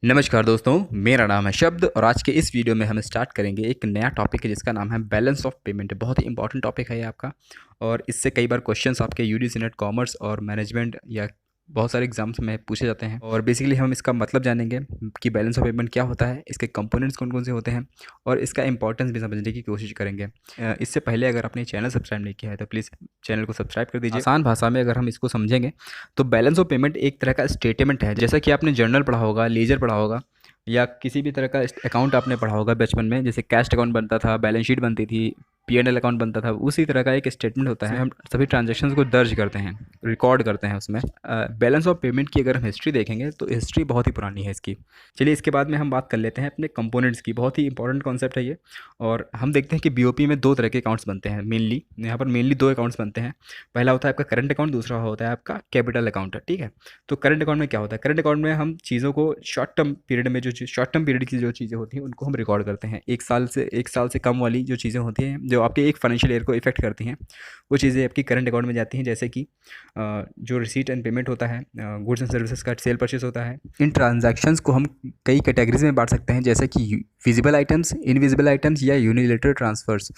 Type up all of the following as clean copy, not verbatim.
नमस्कार दोस्तों, मेरा नाम है शब्द और आज के इस वीडियो में हम स्टार्ट करेंगे एक नया टॉपिक है जिसका नाम है बैलेंस ऑफ पेमेंट। बहुत ही इंपॉर्टेंट टॉपिक है ये आपका और इससे कई बार क्वेश्चंस आपके यूजीसी नेट कॉमर्स और मैनेजमेंट या बहुत सारे एग्जाम्स में पूछे जाते हैं। और बेसिकली हम इसका मतलब जानेंगे कि बैलेंस ऑफ पेमेंट क्या होता है, इसके कंपोनेंट्स कौन कौन से होते हैं और इसका इंपॉर्टेंस भी समझने की कोशिश करेंगे। इससे पहले अगर आपने चैनल सब्सक्राइब नहीं किया है तो प्लीज़ चैनल को सब्सक्राइब कर दीजिए। आसान भाषा में अगर हम इसको समझेंगे तो बैलेंस ऑफ पेमेंट एक तरह का स्टेटमेंट है, जैसा कि आपने जर्नल पढ़ा होगा, लीजर पढ़ा होगा या किसी भी तरह का अकाउंट आपने पढ़ा होगा बचपन में, जैसे कैश अकाउंट बनता था, बैलेंस शीट बनती थी, पी&एल अकाउंट बनता था। उसी तरह का एक स्टेटमेंट होता है, हम सभी ट्रांजैक्शंस को दर्ज करते हैं, रिकॉर्ड करते हैं उसमें। बैलेंस ऑफ पेमेंट की अगर हम हिस्ट्री देखेंगे तो हिस्ट्री बहुत ही पुरानी है इसकी। चलिए इसके बाद में हम बात कर लेते हैं अपने कंपोनेंट्स की। बहुत ही इंपॉर्टेंट कॉन्सेप्ट है ये। और हम देखते हैं कि बीओपी में दो तरह के अकाउंट्स बनते हैं मेनली। यहाँ पर मेनली दो अकाउंट्स बनते हैं। पहला होता है आपका करंट अकाउंट, दूसरा होता है आपका कैपिटल अकाउंट। ठीक है, तो करंट अकाउंट में क्या होता है? करंट अकाउंट में हम चीज़ों को शॉर्ट टर्म पीरियड में जो शॉर्ट टर्म पीरियड की जो चीज़ें होती हैं उनको हम रिकॉर्ड करते हैं। एक साल से कम वाली जो चीज़ें होती हैं जो आपके एक फाइनेंशियल ईयर को इफेक्ट करती हैं, वो चीज़ें आपकी करंट अकाउंट में जाती हैं। जैसे कि जो रिसीट एंड पेमेंट होता है, गुड्स एंड सर्विसेज का सेल परचेस होता है। इन ट्रांजैक्शंस को हम कई कैटेगरीज में बांट सकते हैं, जैसे कि विजिबल आइटम्स, इनविजिबल आइटम्स या यूनिलेटरल ट्रांसफर्स।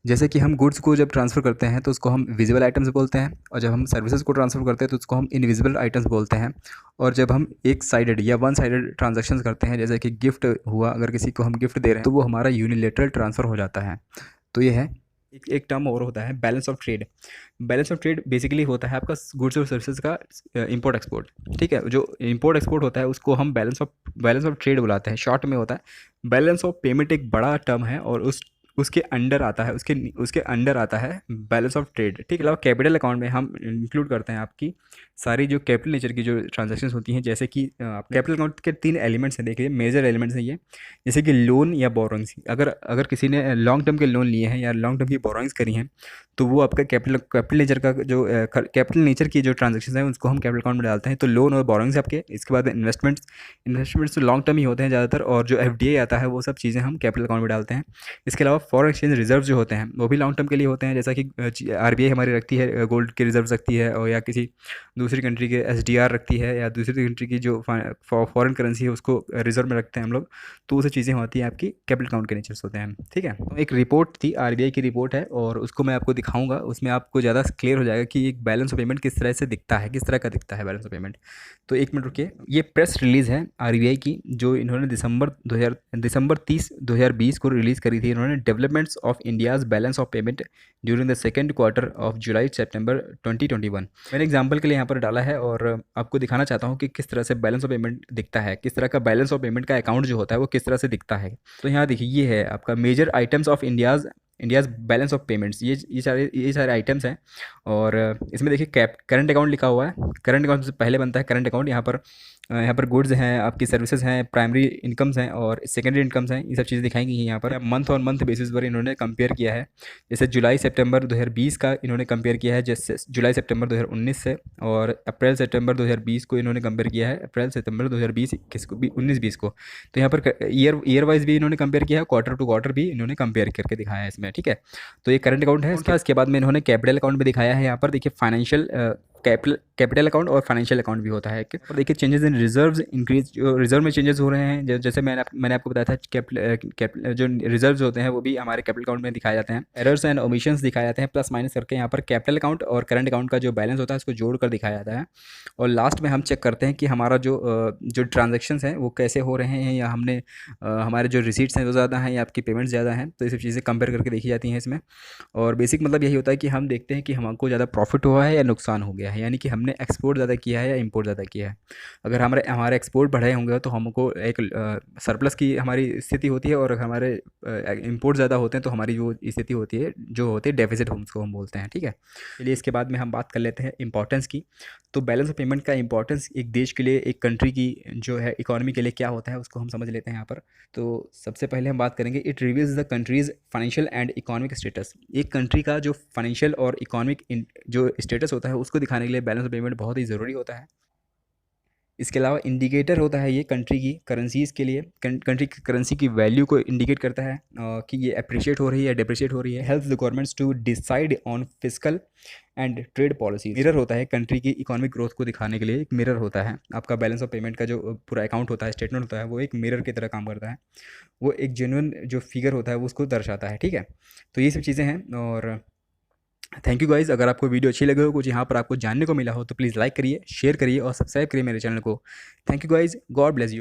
जैसे कि हम गुड्स को जब ट्रांसफ़र करते हैं तो उसको हम विजिबल आइटम्स बोलते हैं, और जब हम सर्विसेज को ट्रांसफ़र करते हैं तो उसको हम इनविजिबल आइटम्स बोलते हैं। और जब हम एक साइडेड या वन साइडेड ट्रांजैक्शंस करते हैं, जैसे कि गिफ्ट हुआ, अगर किसी को हम गिफ्ट दे रहे हैं तो वो हमारा यूनिलेटरल ट्रांसफ़र हो जाता है। तो ये है। एक टर्म और होता है balance of trade. Balance of trade basically होता है आपका गुड्स और सर्विसेज का इंपोर्ट एक्सपोर्ट। ठीक है, जो इंपोर्ट एक्सपोर्ट होता है उसको हम बैलेंस ऑफ ट्रेड बुलाते हैं, शॉर्ट में होता है। बैलेंस ऑफ पेमेंट एक बड़ा टर्म है और उसके अंडर आता है, उसके अंडर आता है बैलेंस ऑफ ट्रेड। ठीक है, अलावा कैपिटल अकाउंट में हम इंक्लूड करते हैं आपकी सारी जो कैपिटल नेचर की जो ट्रांजैक्शंस होती हैं। जैसे कि कैपिटल अकाउंट के तीन एलिमेंट्स हैं, देखिए मेजर एलिमेंट्स हैं ये। जैसे कि लोन या बोरोइंग्स, अगर अगर किसी ने लॉन्ग टर्म के लोन लिए हैं या लॉन्ग टर्म की बोरोइंग्स करी हैं तो वो आपका कैपिटल नेचर का जो कैपिटल नेचर की जो ट्रांजेक्शन है उसको हम कैपिटल अकाउंट में डालते हैं। तो लोन और बोरोइंग्स आपके। इसके बाद इन्वेस्टमेंट्स तो लॉन्ग टर्म ही होते हैं ज़्यादातर, और जो एफडीआई आता है वो सब चीज़ें हम कैपिटल अकाउंट में डालते हैं। इसके अलावा फॉरेन एक्सचेंज रिजर्व जो होते हैं वो भी लॉन्ग टर्म के लिए होते हैं, जैसा कि आरबीआई हमारी रखती है गोल्ड के रिजर्व रखती है, और या किसी दूसरी कंट्री के एसडीआर रखती है, या दूसरी कंट्री की जो फॉरेन करेंसी है उसको रिजर्व में रखते हैं हम लोग। तो वो सब चीज़ें होती हैं आपकी कैपिटल अकाउंट के नेचर्स होते हैं। ठीक है, तो एक रिपोर्ट थी, आरबीआई की रिपोर्ट है और उसको मैं आपको दिखाऊंगा। उसमें आपको ज़्यादा क्लियर हो जाएगा कि एक बैलेंस ऑफ पेमेंट किस तरह से दिखता है, किस तरह का दिखता है बैलेंस ऑफ पेमेंट। तो एक मिनट रुकिए। ये प्रेस रिलीज़ है आरबीआई की, जो इन्होंने दिसंबर 30 2020 को रिलीज़ करी थी। इन्होंने developments of India's balance of payment during the second quarter of जुलाई सितंबर 2021। मैंने एग्जाम्पल के लिए यहाँ पर डाला है और आपको दिखाना चाहता हूँ कि किस तरह से बैलेंस ऑफ पेमेंट दिखता है, किस तरह का बैलेंस ऑफ पेमेंट का अकाउंट जो होता है वो किस तरह से दिखता है। तो यहाँ देखिए, ये है आपका major items of India's balance of payments. ये सारे आइटम्स हैं। और इसमें देखिए कैप करंट अकाउंट लिखा हुआ है। करंट अकाउंट से पहले बनता है करंट अकाउंट। यहाँ पर गुड्स हैं, आपकी सर्विसेज हैं, प्राइमरी इनकम्स हैं और सेकेंडरी इनकम्स हैं। ये सब चीज़ें दिखाई गई हैं यहाँ पर। मंथ और मंथ बेसिस पर इन्होंने कंपेयर किया है। जैसे जुलाई सितंबर 2020 का इन्होंने कंपेयर किया है जैसे जुलाई सितंबर 2019 से, और अप्रैल सितंबर 2020 को इन्होंने कंपेयर किया है अप्रैल सितंबर 2020 किसको भी 19-20 को। तो यहाँ पर ईयर वाइज भी इन्होंने कंपेयर किया है, क्वार्टर टू क्वार्टर भी इन्होंने कंपेयर करके दिखाया है इसमें। ठीक है, तो ये करंट अकाउंट है इसके बाद में इन्होंने कैपिटल अकाउंट भी दिखाया है। यहाँ पर देखिए फाइनेंशियल कैपिटल अकाउंट और फाइनेंशियल अकाउंट भी होता है। और देखिए चेंजेस इन रिजर्व्स इंक्रीज, जो रिजर्व में चेंजेस हो रहे हैं, जैसे मैंने आपको बताया था कैपिटल जो रिजर्व्स होते हैं वो भी हमारे कैपिटल अकाउंट में दिखाए जाते हैं। एरर्स एंड ओमिशंस दिखाए जाते हैं प्लस माइनस करके। यहाँ पर कैपिटल अकाउंट और करंट अकाउंट का जो बैलेंस होता है उसको जोड़ कर दिखाया जाता है। और लास्ट में हम चेक करते हैं कि हमारा जो ट्रांजेक्शन्स हैं वो कैसे हो रहे हैं, या हमारे जो रिसीट्स हैं वो ज़्यादा हैं या आपकी पेमेंट्स ज़्यादा हैं। तो ये सब चीज़ें कंपेयर करके देखी जाती हैं इसमें। और बेसिक मतलब यही होता है कि हम देखते हैं कि हमको ज़्यादा प्रॉफिट हुआ है या नुकसान हो गया है, यानी कि हमने एक्सपोर्ट ज़्यादा किया है या इंपोर्ट ज़्यादा किया है। अगर हमारे एक्सपोर्ट बढ़े होंगे तो हमको एक सरप्लस की हमारी स्थिति होती है, और हमारे इंपोर्ट ज़्यादा होते हैं तो हमारी जो स्थिति होती है जो होती है डेफिसिट उसको हम बोलते हैं। ठीक है, चलिए इसके बाद में हम बात कर लेते हैं इंपॉर्टेंस की। तो बैलेंस ऑफ पेमेंट का इंपॉर्टेंस एक देश के लिए, एक कंट्री की जो है इकोनॉमी के लिए क्या होता है उसको हम समझ लेते हैं यहाँ पर। तो सबसे पहले हम बात करेंगे, it reveals the countries financial and economic status. एक कंट्री का जो फाइनेंशियल और इकोनॉमिक जो स्टेटस होता है उसको दिखाने के लिए बैलेंस ऑफ पेमेंट बहुत ही ज़रूरी होता है। इसके अलावा इंडिकेटर होता है ये कंट्री की करेंसीज़ के लिए, कंट्री की करेंसी की वैल्यू को इंडिकेट करता है कि ये अप्रिशिएट हो रही है, डिप्रिशिएट हो रही है। Helps the governments to decide on fiscal and trade policy. Mirror होता है कंट्री की इकोनॉमिक ग्रोथ को दिखाने के लिए, एक मिरर होता है। आपका बैलेंस ऑफ पेमेंट का जो पूरा अकाउंट होता है, स्टेटमेंट होता है, वो एक मिरर की तरह काम करता है। वो एक जेन्युइन जो फिगर होता है वो उसको दर्शाता है, ठीक है। तो ये सब चीज़ें हैं। और थैंक यू गाइज़। अगर आपको वीडियो अच्छी लगे हो, कुछ यहाँ पर आपको जानने को मिला हो, तो प्लीज़ लाइक करिए, शेयर करिए और सब्सक्राइब करिए मेरे चैनल को। Thank you guys, God bless you.